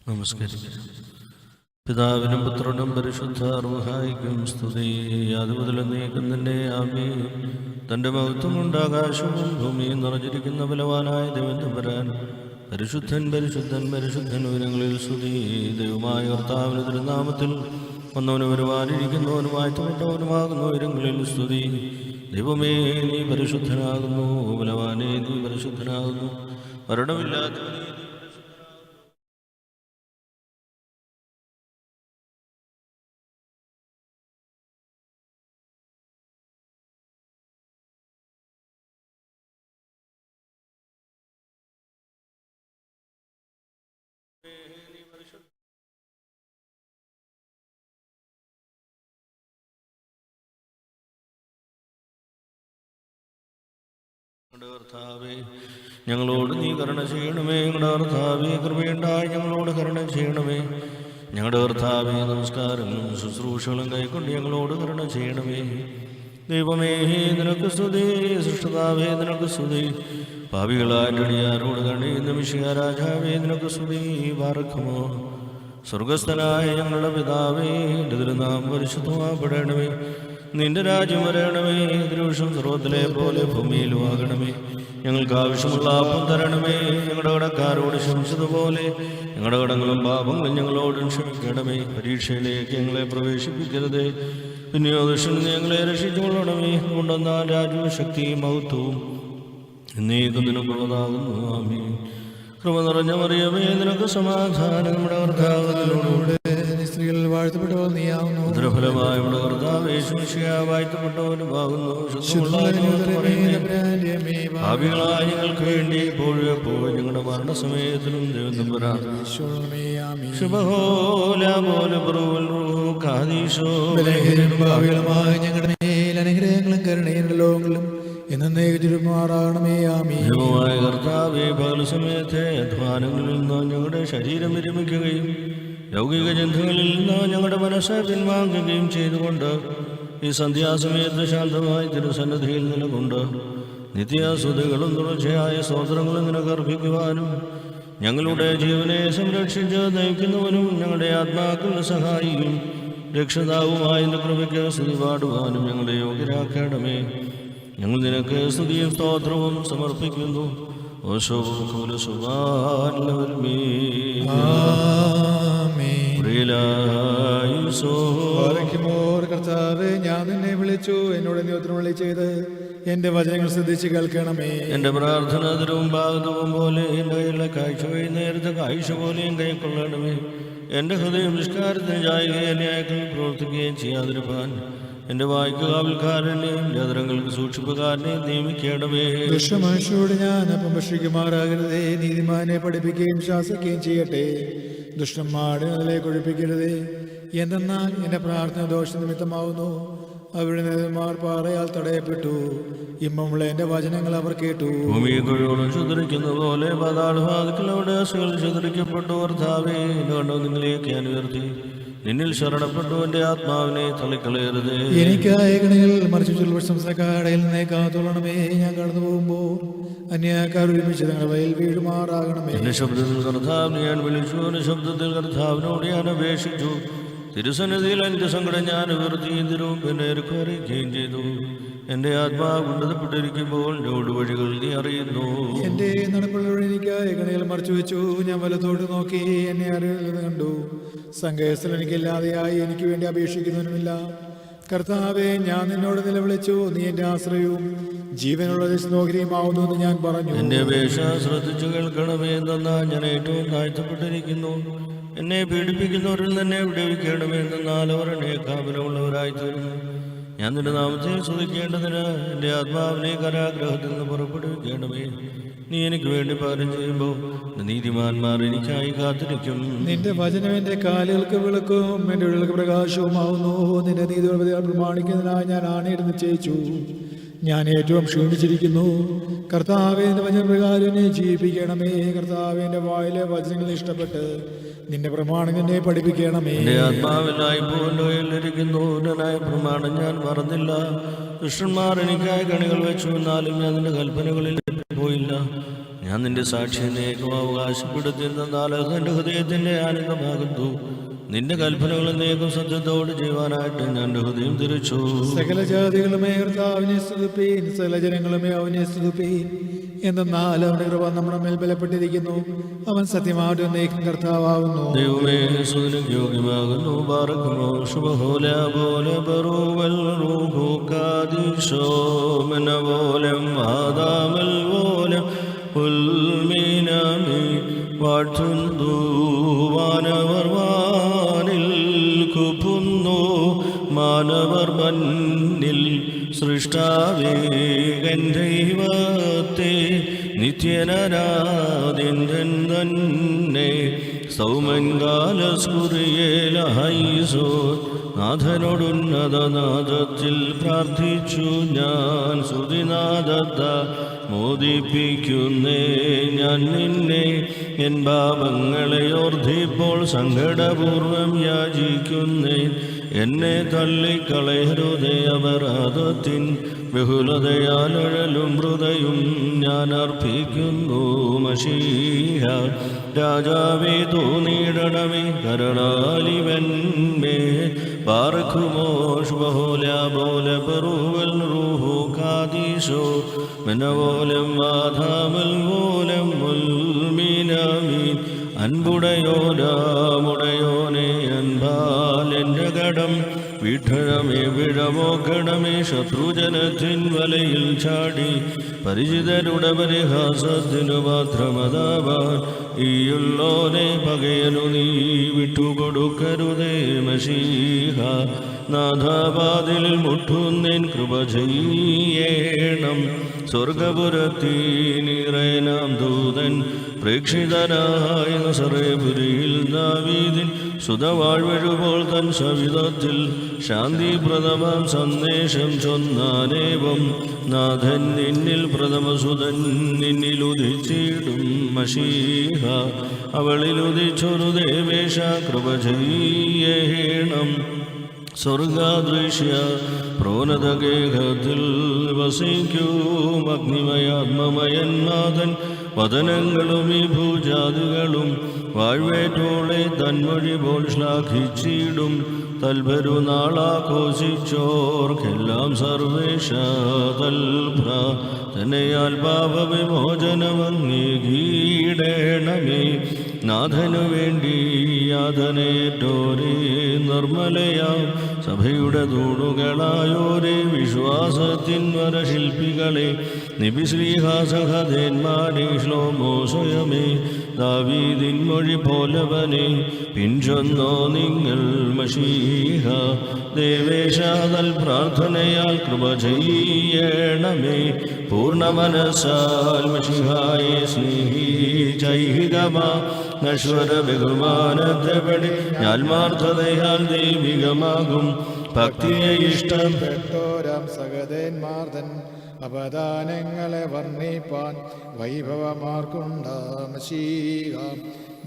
നമസ്കരിക്കാം. പിതാവിനും പുത്രനും പരിശുദ്ധ റൂഹായിക്കും സ്തുതി. അതുമുതൽ നീക്കം തന്നെ ആമേൻ. തൻ്റെ മഹത്വം കൊണ്ട് ആകാശവും ഭൂമിയും നിറഞ്ഞിരിക്കുന്ന ബലവാനായ ദൈവം തമ്പുരാൻ പരിശുദ്ധൻ പരിശുദ്ധൻ പരിശുദ്ധൻ ഉയരങ്ങളിൽ സ്തുതി. ദൈവമായ കർത്താവിന് തിരുനാമത്തിൽ വന്നവനും വരുവാനിരിക്കുന്നവനും വാഴ്ത്തപ്പെട്ടവനുമാകുന്ന ഉയരങ്ങളിൽ സ്തുതി. ദൈവമേ, നീ പരിശുദ്ധനാകുന്നു. ബലവാനേ, നീ പരിശുദ്ധനാകുന്നു. മരണമില്ലാത്തവനേ, കർത്താവേ, ഞങ്ങളോട് നീ കരുണ ചെയ്യണമേ. ഞങ്ങളുടെ കർത്താവേ, കൃപയുണ്ടായി ഞങ്ങളോട് കരുണ ചെയ്യണമേ. ഞങ്ങളുടെ കർത്താവേ, നമസ്കാരങ്ങളും ശുശ്രൂഷകളും കൈക്കൊണ്ട് ഞങ്ങളോട് കരുണ ചെയ്യണമേ. ദൈവമേ, നിനക്ക് സ്തുതി. സൃഷ്ടാവേ, നിനക്ക് സ്തുതി. പാപികളായിട്ടടിയാരോട് കണിയുന്ന മിശിഹാ രാജാവേ, നിനക്ക് സ്തുതി. പാർക്കുമോ സ്വർഗസ്ഥനായ ഞങ്ങളുടെ പിതാവേ, നിന്റെ തിരുനാമം പരിശുദ്ധമാക്കപ്പെടണമേ. നിന്റെ രാജ്യം വരണമേ. തിരുവിഷം സർവ്വത്തിലെ പോലെ ഭൂമിയിലും ആകണമേ. ഞങ്ങൾക്ക് ആവശ്യമുള്ള അപ്പം തരണമേ. ഞങ്ങളുടെ കടക്കാരോട് ക്ഷമിച്ചതുപോലെ ഞങ്ങളുടെ കടങ്ങളും പാപങ്ങളും ഞങ്ങളോടും ക്ഷമിക്കണമേ. പരീക്ഷയിലേക്ക് ഞങ്ങളെ പ്രവേശിപ്പിക്കരുതേ, പിന്നെയോ ദുഷ്ടനിൽ ഞങ്ങളെ രക്ഷിച്ചുകൊള്ളണമേ. കൊണ്ടെന്നാൽ രാജ്യവും ശക്തിയും മഹത്വവും എന്നേക്കും നിനക്കുള്ളതാകുന്നു. ആമേൻ. കൃപ നിറഞ്ഞ മറിയമേ, നിനക്ക് സമാധാനം. നമ്മുടെ കർത്താവിനോട് സ്ത്രീകൾ വാഴ്ത്തപ്പെട്ടവൾ നീയാവുന്നു. ഉദരഫലമായ നമ്മുടെ കർത്താവ് യേശു മിശിഹാ വാഴ്ത്തപ്പെട്ടവനുമാകുന്നു. ഭാവികളായ ഞങ്ങൾക്ക് വേണ്ടി ഇപ്പോഴും എപ്പോഴും ഞങ്ങളുടെ മരണസമയത്തിലും ദൈവം തമ്പുരാൻ ഭാവികളുമായ ഞങ്ങളുടെ മേൽ അനുഗ്രഹങ്ങളും കരുണയും ലോകങ്ങളും എന്നേക്കുമാറാകണമേ. ആമേൻ. ദൈവമായ കർത്താവേ, പകൽ സമയത്തെ അധ്വാനങ്ങളിൽ നിന്ന് ഞങ്ങളുടെ ശരീരം വിരമിക്കുകയും ലൗകിക ചിന്തകളിൽ നിന്ന് ഞങ്ങളുടെ മനസ്സ് പിൻവാങ്ങുകയും ചെയ്തുകൊണ്ട് ഈ സന്ധ്യാസമയത്ത് ശാന്തമായി തിരുസന്നിധിയിൽ നിലകൊണ്ട് നിത്യസ്തുതികളും തുടർച്ചയായ സ്തോത്രങ്ങളും നിനക്കർപ്പിക്കുവാനും ഞങ്ങളുടെ ജീവനെ സംരക്ഷിച്ച് നയിക്കുന്നവനും ഞങ്ങളുടെ ആത്മാക്കളുടെ സഹായിയും രക്ഷിതാവുമായ കൃപയ്ക്ക് സ്തുതി പാടുവാനും ഞങ്ങളെ യോഗ്യരാക്കണമേ. ഞങ്ങൾ നിനക്ക് സ്തുതിയും സ്തോത്രവും സമർപ്പിക്കുന്നു. കർത്താവേ, ഞാൻ നിന്നെ വിളിച്ചു, എന്നോട് നീ ഉത്തരം ചെയ്ത് എന്റെ വചനങ്ങൾ ശ്രദ്ധിച്ച് കേൾക്കണമേ. എന്റെ പ്രാർത്ഥന അതിരവും ഭാഗതവും പോലെ എന്റെ കയ്യിലെ കാഴ്ച നേരത്തെ കാഴ്ച പോലെയും കൈക്കൊള്ളണമേ. എന്റെ ഹൃദയം നിഷ്കാരത്തിന് ചായുകയും ന്യായത്തിൽ പ്രവർത്തിക്കുകയും ചെയ്യാതിരുപ്പാൻ എന്റെ വായ്ക്ക് കാവൽക്കാരനെയും രഥങ്ങൾക്ക് സൂക്ഷിപ്പുകാരനെയും നിയമിക്കണമേ. ദുഷ്ടമനുഷ്യരോട് ഞാൻ അപഭക്ഷിക്കുമാറാകരുതേ. നീതിമാനെ പഠിപ്പിക്കുകയും ശാസിക്കുകയും ചെയ്യട്ടെ. ദുഷ്ടന്മാരെ കൊഴിപ്പിക്കരുതേ. എന്തെന്നാൽ എന്റെ പ്രാർത്ഥന ദോഷനിമിത്തമാവുന്നു. അവരുടെ നേതാക്കന്മാർ പാറയാൽ തടയപ്പെട്ടു. ഇമ്പമുള്ള എന്റെ വചനങ്ങൾ അവർ കേട്ടു. ഭൂമിയെ കുഴിയോളം ചിതറിക്കുന്ന പോലെ പാതാളഭാഗത്തിലൂടെ ചിതറിക്കപ്പെട്ടു. കർത്താവേ, കണ്ടോ നിങ്ങളെയൊക്കെ ഞാൻ ഉയർത്തി. നിന്നിൽ ശരണപ്പെട്ടു എന്റെ ആത്മാവിനെ തള്ളിക്കളയരുതേ. എനിക്കായ കണികൾ മറിച്ചു സംസ്ഥാനക്കാടയിൽ നിന്നേ കാത്തോളണമേ. ഞാൻ കടന്നു പോകുമ്പോൾ അന്യായക്കാർ ഒരുമിച്ച് തങ്ങളുടെ വയൽ വീഴുമാറാകണമേ. എന്റെ ശബ്ദത്തിൽ കർത്താവിനെ ഞാൻ വിളിച്ചു. എന്റെ ശബ്ദത്തിൽ കർത്താവിനോട് ഞാൻ അപേക്ഷിച്ചു. തിരുസന്നിധിയിൽ എന്റെ സങ്കടം ഞാൻ ഉയർത്തുകയും തിരുമുമ്പിനെ അറിയിക്കുകയും ചെയ്തു. എന്റെ ആത്മാവ് ഉന്നതപ്പെട്ടിരിക്കുമ്പോൾ വഴികൾ നീ അറിയുന്നു. എന്റെ നടപ്പുള്ളവർ എനിക്കായ കണികൾ മറച്ചു വെച്ചു. ഞാൻ വലത്തോട്ട് നോക്കി, എന്നെ അറിയുന്നത് കണ്ടു. സങ്കേതത്തിൽ എനിക്കില്ലാതെയായി എനിക്ക് വേണ്ടി അപേക്ഷിക്കുന്നവനുമില്ല. കർത്താവേ, ഞാൻ നിന്നോട് നിലവിളിച്ചു. നീ എന്റെ ആശ്രയവും ജീവനുള്ള ദേശനോഹരിയുമാവുന്നു എന്ന് ഞാൻ പറഞ്ഞു. എന്റെ അപേക്ഷ ശ്രദ്ധിച്ചു കേൾക്കണമേ. എന്നാൽ ഞാൻ ഏറ്റവും താഴ്ത്തപ്പെട്ടിരിക്കുന്നു. എന്നെ പീഡിപ്പിക്കുന്നവരിൽ തന്നെ വിടുവിക്കണമേ. എന്നാൽ അവർ എന്നെ കാവലമുള്ളവരായി തീർന്നു. ഞാൻ നിന്റെ നാമത്തെ സ്തുതിക്കേണ്ടതിന് എൻ്റെ ആത്മാവിനെ കാരാഗ്രഹത്തിൽ നിന്ന് പുറപ്പെടുവിക്കണമേ. നീ എനിക്ക് വേണ്ടി പാലം ചെയ്യുമ്പോൾ നീതിമാന്മാർ എനിക്കായി കാത്തിരിക്കും. നിന്റെ വചനം എന്റെ കാലുകൾക്ക് വിളക്കും എന്റെ ഉള്ളിലേക്ക് പ്രകാശവുമാവുന്നു. നിന്റെ നീതി പ്രമാണിക്കുന്നതിനായി ഞാൻ ആണയിട്ട് നിശ്ചയിച്ചു. ഞാൻ ഏറ്റവും ക്ഷീണിച്ചിരിക്കുന്നു. കർത്താവേ, എന്റെ വചനപ്രകാരം എന്നെ ജീവിപ്പിക്കണമേ. കർത്താവേ, എന്റെ വായിലെ വചനങ്ങൾ ഇഷ്ടപ്പെട്ട് നിന്റെ പ്രമാണം എന്നെ പഠിപ്പിക്കണമേ. എന്റെ ആത്മാവിനായി പോയിരിക്കുന്നു. പ്രമാണം ഞാൻ മറന്നില്ല. ദുഷ്ടന്മാർ എനിക്കായി കണികൾ വെച്ചു, എന്നാലും ഞാൻ നിന്റെ കൽപ്പനകളിൽ പോയില്ല. ഞാൻ നിന്റെ സാക്ഷിയേക്കും അവകാശപ്പെടുത്തിയിരുന്നാൽ അത് എൻ്റെ ഹൃദയത്തിൻ്റെ ആനന്ദമാകുന്നു. നിന്റെ കൽപ്പനകൾ എന്നേക്കും സത്യത്തോട് ചെയ്യുവാനായിട്ട് ഞാൻ എൻ്റെ ഹൃദയം തിരിച്ചു. സകല ജാതികളുമേ കർത്താവിനെ സ്തുതിപ്പീൻ, സകല ജനങ്ങളുമേ അവനെ സ്തുതിപ്പീൻ. എന്തെന്നാൽ അവന്റെ കൃപ നമ്മുടെ മേൽ ബലപ്പെട്ടിരിക്കുന്നു. അവൻ സത്യമായിട്ട് എന്നേക്കും കർത്താവാകുന്നു. ദൈവമേ സുദിനം യോഗ്യമാകുന്നു. ബാറക്കുമോ ശുഭഹോല പോലെ ബറൂവൽ റൂഹു കാദിശോ മനവോലം ആദാമൽ വോലം ഉൽമീനമി വാഴ്ത്തുന്നു. വാനവർ വാനിൽ കുപ്പുന്നു, മാനവർ മണ്ണിൽ സൃഷ്ടാവേകൻ ദൈവത്തെ നിത്യനാരാധ്യൻ തന്നെ. സൗമൻ കാലസ്കുറിയേലഹൈസോ നാഥനോടുന്നത നാദത്തിൽ പ്രാർത്ഥിച്ചു ഞാൻ. ശ്രുതിനാദത്ത മോദിപ്പിക്കുന്നേ ഞാൻ നിന്നെ. എൻ പാപങ്ങളെ ഓർത്തിപ്പോൾ സങ്കടപൂർവം യാചിക്കുന്നേ. എന്നെ തള്ളിക്കളയരുതേ അപരാധത്തിൻ ബഹുലതയാലഴലും ഹൃദയം ഞാൻ അർപ്പിക്കുന്നു. മശീഹ രാജാവേ തോന്നിയിടണമേ കരുണാലിവന്മേ. ബാറക്കുമോ ശുഭഹോല പോലെ ബറൂവൽ റൂഹു കാദിശോ മനവോലം വാധാമൽ മൂലം മുൽമീനാമീൻ. അൻപുടയോരാമുടയോനെ അൻപാൽ എൻ്റെ കടം വിഠണമേ വിഴമോക്കണമേ. ശത്രുജനത്തിൻ വലയിൽ ചാടി പരിചിതരുടെ പരിഹാസത്തിനു മാത്രമതാവാൻ ഈയുള്ളോനെ പകയനു നീ വിട്ടുകൊടുക്കരുതേ. മശീഹ നാഥാപാതിൽ മുട്ടുന്നേൻ കൃപ ചെയ്യേണം. സ്വർഗപുരത്തിനിറയനാം ദൂതൻ പ്രേക്ഷിതനായ നസറേപുരിയിൽ ദാവീദിൻ സുതവാഴ്വഴുപോൾ തൻ സവിധത്തിൽ ശാന്തിപ്രദമാം സന്ദേശം ചൊന്നാനേവം. നാഥൻ നിന്നിൽ പ്രഥമസുതൻ നിന്നിലുദിച്ചിടും. മശീഹ അവളിലുദിച്ചൊരു ദേവേശ കൃപ ചെയ്യേണം. സ്വർഗാദൃശ്യ പ്രോന്നതഗേഹത്തിൽ വസിക്കും അഗ്നിമയാത്മമയന്മാതൻ. വദനങ്ങളും ഈ ഭൂജാതികളും വാഴ്വേറ്റോളെ തന്മൊഴി പോൽ ശ്ലാഘിച്ചിടും. തൽപരുനാളാഘോഷിച്ചോർക്കെല്ലാം സർവേശ തൽപ്രാർത്ഥനയാൽ പാപവിമോചനമംഗീടണമേ. നാഥനു വേണ്ടി യാതനേറ്റോരേ നിർമ്മലയാം സഭയുടെ തൂണുകളായോരേ വിശ്വാസത്തിൻ വരശില്പികളെ നിബിശ്രീഹാസഹദേന്മാരെ ശ്ലോമോ സ്വയമേ. ദാവീദിൻ മൊഴി പോലവനെ പിഞ്ചൊന്നോ നിങ്ങൾ. മശീഹ ദേവേശാതൽ പ്രാർത്ഥനയാൽ കൃപ ചെയ്യണമേ. പൂർണ്ണമനസാൽ മഷിഹായെ സ്നേഹിച്ചൈഹികമാ നശ്വര ബഹുമാനത്തെപ്പടി ആത്മാർത്ഥതയാൽ ദൈവികമാകും ഭക്തിയെ ഇഷ്ടപ്പെട്ടോരാം സഹദേന്മാർദ്ദൻ. അപദാനങ്ങളെ വർണ്ണിപ്പാൻ വൈഭവമാർക്കുണ്ടാം. മശീഹ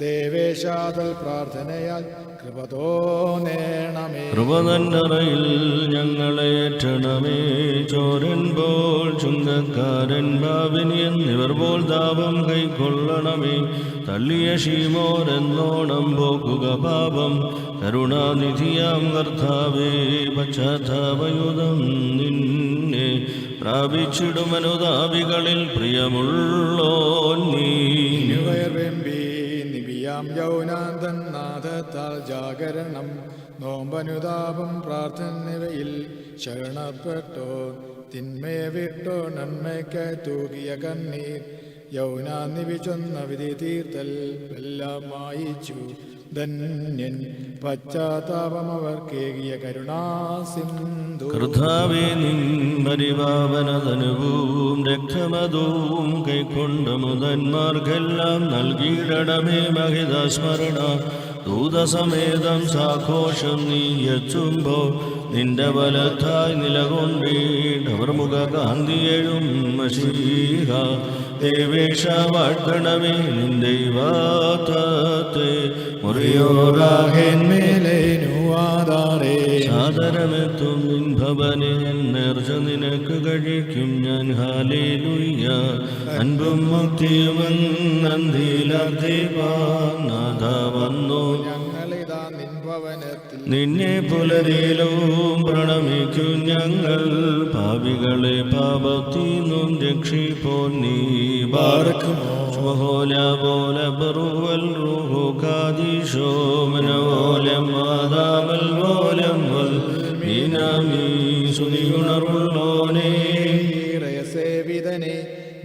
ദേവേശാതൽ പ്രാർത്ഥനയാൽ കൃപ തോന്നേണമേ. കൃപതന്നറയിൽ ഞങ്ങളെ ഏറ്റണമേ. ചോരൻപോൾ ചുങ്കക്കാരൻ ഭാവിനി എന്നിവർ പോൽ താപം കൈക്കൊള്ളണമേ. തള്ളിയ ശീമോരെന്നോണം പോക്കുക പാപം. കരുണാനിധിയാം കർത്താവേ പശ്ചാത്താപയുധം നിന്നെ പ്രാപിച്ചിടുമനുതാപികളിൽ പ്രിയമുള്ളോൻ നീ. യൗനാന്തൻ നാഥത്താൽ ജാഗരണം നോമ്പനുതാപം പ്രാർത്ഥനവയിൽ ശരണപ്പെട്ടോ. തിന്മയെ വിട്ടോ നന്മയ്ക്കായി തൂകിയ കണ്ണീർ യൗനാനിവി ചൊന്ന വിധി തീർത്തൽ എല്ലാം മായിച്ചു. ധന്യൻ പശ്ചാത്താപം അവർ കേകിയ കരുണാസിന്ധു. കർത്താവേ നിൻ പരിപാവനതനുവും രക്തമതവും കൈക്കൊണ്ട മുതന്മാർക്കെല്ലാം നൽകിയിടണമേ മഹിതസ്മരണ. ദൂതസമേതം സാഘോഷം നീ എത്തുമ്പോ നിന്റെ വലത്തായി നിലകൊണ്ടീടവർ മുഖകാന്തിയെഴും. മശീഹ ദേവേശ വാഴ്ത്തണമേ നിന്റെ വാതത്തെ മുറിയോറാഹേന്മേലേനുവാദാരേ. സാദരമെത്തും നിൻ ഭവനെ നേർച്ച നിനക്ക് കഴിക്കും ഞാൻ ഹാലേലുയ്യ അൻപും മുക്തിയും നന്ദിയിലർദ്ധിപ്പാനാഥ വന്നു ഞങ്ങളിതാ നിൻ ഭവനത്തിൽ നിന്നെ പുലരിയിലും പ്രണമിക്കും ഞങ്ങൾ പാപികളെ പാപത്തിനും രക്ഷിപ്പോൻ നീ ബാറക്കുമോ ോല പോല ബറുവൽ റൂഹു കാദിശോ മനോലം മാതാമൽ മോലം വൽ മീനാമീ സുനിയുണർവുള്ളോനേ സേവിതനെ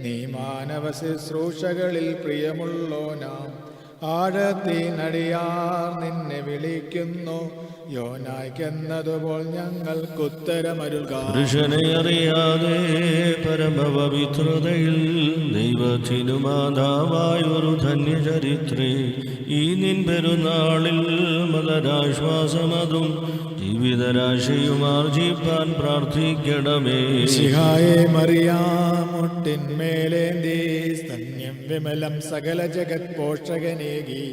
നീ മാനവ ശുശ്രൂഷകളിൽ പ്രിയമുള്ളോനാം ആഴത്തിനടിയാർ നിന്നെ വിളിക്കുന്നു യോനായ്ക്കെന്നതുപോൽ ഞങ്ങൾക്കുത്തരമരുൾക പുരുഷനെ അറിയാതെ പരമപവിത്രതയിൽ ദൈവത്തിനു മാതാവായൊരു ധന്യചരിത്രേ ഈ നിൻ പെരുന്നാളിൽ മലരാശ്വാസമതും ജീവിതരാശിയുമാർജിപ്പാൻ പ്രാർത്ഥിക്കണമേ സിഹായെ മറിയാമുട്ടിന്മേലേന്തി സ്തന്യം വിമലം സകല ജഗത് പോഷകനേകി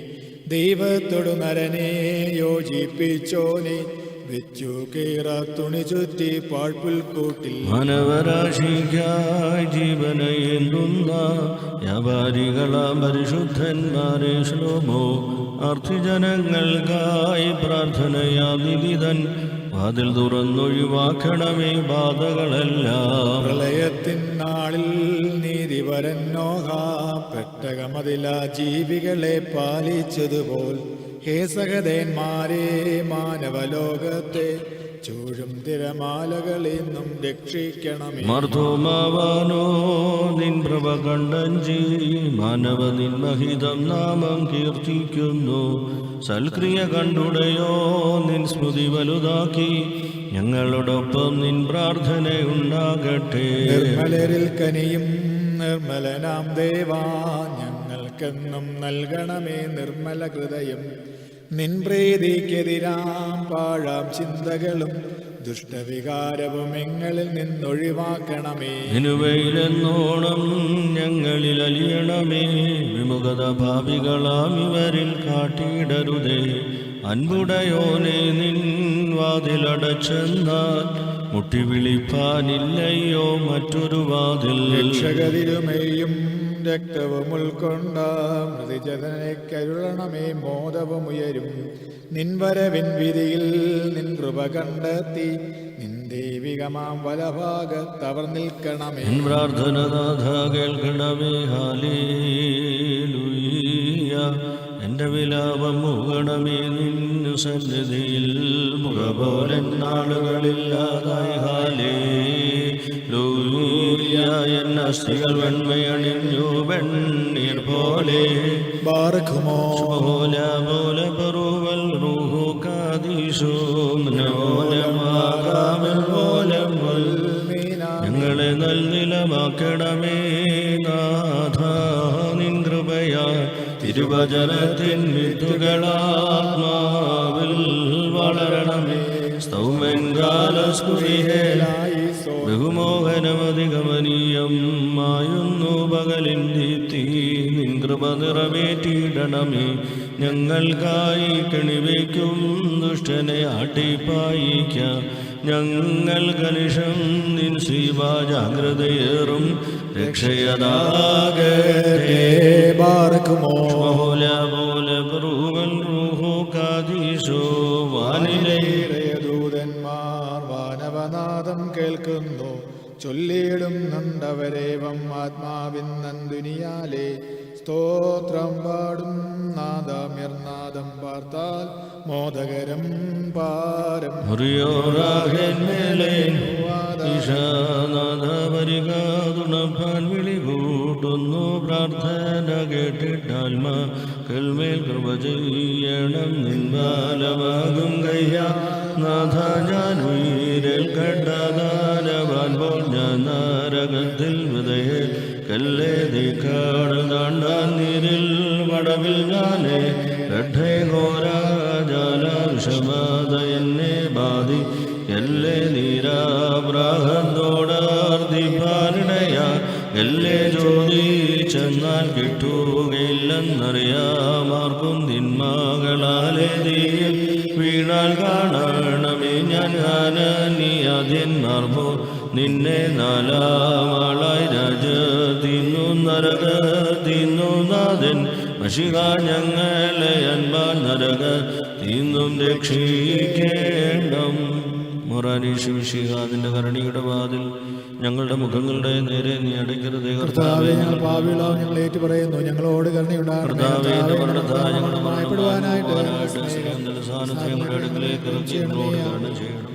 ദൈവത്തോടു നരനെ യോജിപ്പിച്ചോനെ വെച്ചു കീറ തുണി ചുറ്റി പാഴ്പുൽക്കൂട്ടിൽ മാനവരാശിക്കായി ജീവനയേന്തുന്ന വ്യാപാരികളാം പരിശുദ്ധന്മാരെ ശ്ലോമോ അർത്ഥജനങ്ങൾക്കായി പ്രാർത്ഥനയാതിഥിതൻ വാതിൽ തുറന്നൊഴിവാക്കണമേ ബാധകളെല്ലാം പ്രളയത്തിൻ നാളിൽ നീതിപരൻ നോഹ പെട്ടകമതില ജീവികളെ പാലിച്ചതുപോൽ ഹേ സഹദേന്മാരെ മാനവലോകത്തെ ചൂഴും തിരമാലകളിന്നും രക്ഷിക്കണമേ മർദ്ദോമാവാനോ നിൻ പ്രഭ കണ്ടഞ്ചി മാനവ നിൻ മഹിതം നാമം കീർത്തിക്കുന്നു സൽക്രിയ കണ്ടുടയോ നിൻ സ്മൃതി വലുതാക്കി ഞങ്ങളോടൊപ്പം നിൻ പ്രാർത്ഥന ഉണ്ടാകട്ടെ നിർമ്മലരിൽ കനിയും നിർമ്മലനാം ദേവാ ഞങ്ങൾക്കെന്നും നൽകണമേ നിർമ്മല ഹൃദയം നിൻ പ്രീതിക്കെതിരാം പാഴാം ചിന്തകളും ദുഷ്ടവികാരവും എങ്ങളിൽ നിന്നൊഴിവാക്കണമേ നിനുവയിലെന്നോണം ഞങ്ങളിൽ അലിയണമേ വിമുഖത ഭാവികളാം ഇവരിൽ കാട്ടിയിടരുതേ അൻപുടയോനെ നിൻ വാതിലടച്ചെന്നാൽ മുട്ടി വിളിപ്പാനില്ലയോ മറ്റൊരു വാതിൽ രക്ഷകതിരുമയും രക്തവും ഉൾക്കൊണ്ട മൃതിജതനെ കരുളണമേ മോദവുമുയരും നിൻ വരവിൻ വിധിയിൽ നിൻ കൃപ കണ്ടെത്തി നിൻ ദൈവികമാം വലഭാഗത്തവർ നിൽക്കണമേ എൻ പ്രാർത്ഥനനാഥ കേൾക്കണമേ ഹാലേലൂയ എൻ്റെ വിലാപം മുകണമേ നിന്നു സന്നിധിയിൽ മുഖപോലൻ നാളുകളില്ലാതായി ഹാലേലൂയ എൻ അസ്ഥികൾ വെണ്മയണിഞ്ഞു വെണ്ണീർ പോലെ ബാറക്കുമോ പോലെ പോലെ പറുവൽ റൂഹു കാദീശോ മനോലമാകാമൽ പോലം ഞങ്ങളെ നൽനിലമാക്കണമേ നാഥ നിൻ കൃപയാ തിരുവചനത്തിൻ വിത്തുകളാത്മാവിൽ വളരണമേ സ്തൗമൻ കാലസ്തുതിഹേലായി ബഹുമോഹനമധികമനീയം മായുന്നു പകലിൻ ദീപ്തി നിൻ കൃപ നിറവേറ്റിയിടണമേ ഞങ്ങൾക്കായി കെണിവയ്ക്കും ദുഷ്ടനെ ആട്ടിപ്പായിക്ക ഞങ്ങൾ കലിഷം നിൻ ശ്രീവ ജാഗ്രതയേറും രക്ഷയതാകട്ടെ ബാറക്കുമോ പോലെ പോലെ പ്രൂവൽ റൂഹോ കാദീശോ വാനിലെ ദൂതന്മാർ വാനവനാദം കേൾക്കുന്നു ചൊല്ലിയിടും നണ്ടവരേവം ആത്മാവിൻ നന്ദുനിയാലേ സ്തോത്രം പാടും നാദാമ്യർനാദം പാർത്താൽ മോദകരം പാരം ഈശാനാഥ വരികാതുണപ്പാൻ വിളി കൂട്ടുന്നു പ്രാർത്ഥന കേട്ടിട്ടാൽമ കൽമേൽ കൃപ ചെയ്യണം നിൻബാലമാകും കയ്യ നാഥ ഞാൻ ഉയരൽ കണ്ടതാനവാൻ പോൽ ഞാൻ നാരകത്തിൽ വിതയെ കല്ലേ ദിക്കാട് താണ്ടാൻ നീരിൽ വടവിൽ ഞാനേ രഡ്ഢേ ഘോരാജാലാംശമാത എന്നെ ബാധി എല്ലേ നീരാബ്രാഹത്തോടാർദിപ്പാനിടയ എല്ലേ ചോദിച്ചെന്നാൽ കിട്ടുകയില്ലെന്നറിയാമാർക്കും തിന്മകളാലെ തീയിൽ വീണാൽ കാണണമേ ഞാൻ നീ നിന്നെ നാലാളായി രാജത്തിന്നു നരകത്തിന്നു നാഥൻ മഷിക ഞങ്ങളെ അൻപാൽ നരകത്തിന്നും രക്ഷിക്കേണം. മൊറാനീശുഷിക നിന്റെ കരുണയുടെ വാതിൽ ഞങ്ങളുടെ മുഖങ്ങളുടെ നേരെ നീ അടയ്ക്കരുതേ. കർത്താവേ, ഞങ്ങൾ പാപികളാവും, ഞങ്ങൾ ഏറ്റു പറയുന്നു, ഞങ്ങളോട് കരുണയുണ്ടാകണമേ. സാധനത്തെ ഞങ്ങളുടെ അടുക്കലേക്ക് ഇറക്കി ഞങ്ങളോട് കരുണ ചെയ്യണമേ.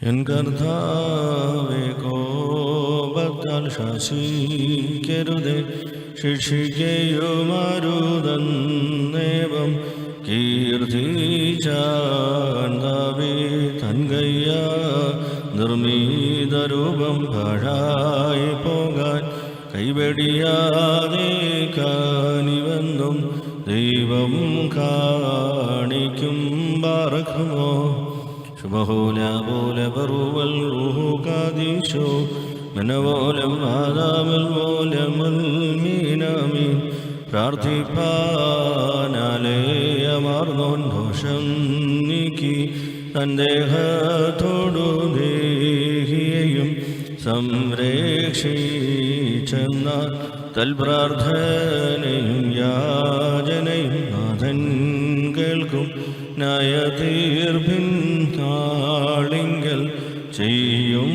എൻ കർത്താവേ, കോപത്താൽ ശാസിക്കരുതേ, ശിക്ഷിക്കയുമരുതന്നേവം കീർത്തിച്ചാൻ തൻകയ്യ നിർമ്മീതരൂപം പാഴായി പോകാൻ കൈവെടിയാതെ കാനിവെന്നും ദൈവം കാണിക്കും. ബാറക്കുമോ ശുഭഹോല ബറുവൽ റൂഹു കാദീശോ മനവോലം ആദാമൽ മോലമൽ മീനാമീൻ. പ്രാർത്ഥിപ്പാനാലയമാർന്നോൻ ദോഷം നീക്കി തൻദേഹത്തോടു ദേഹിയെയും സംരക്ഷിച്ചെന്ന തൽപ്രാർത്ഥനയും യാചനയും നാഥൻ കേൾക്കും. ന്യായതീർപ്പിൻ താളിങ്കൽ ചെയ്യും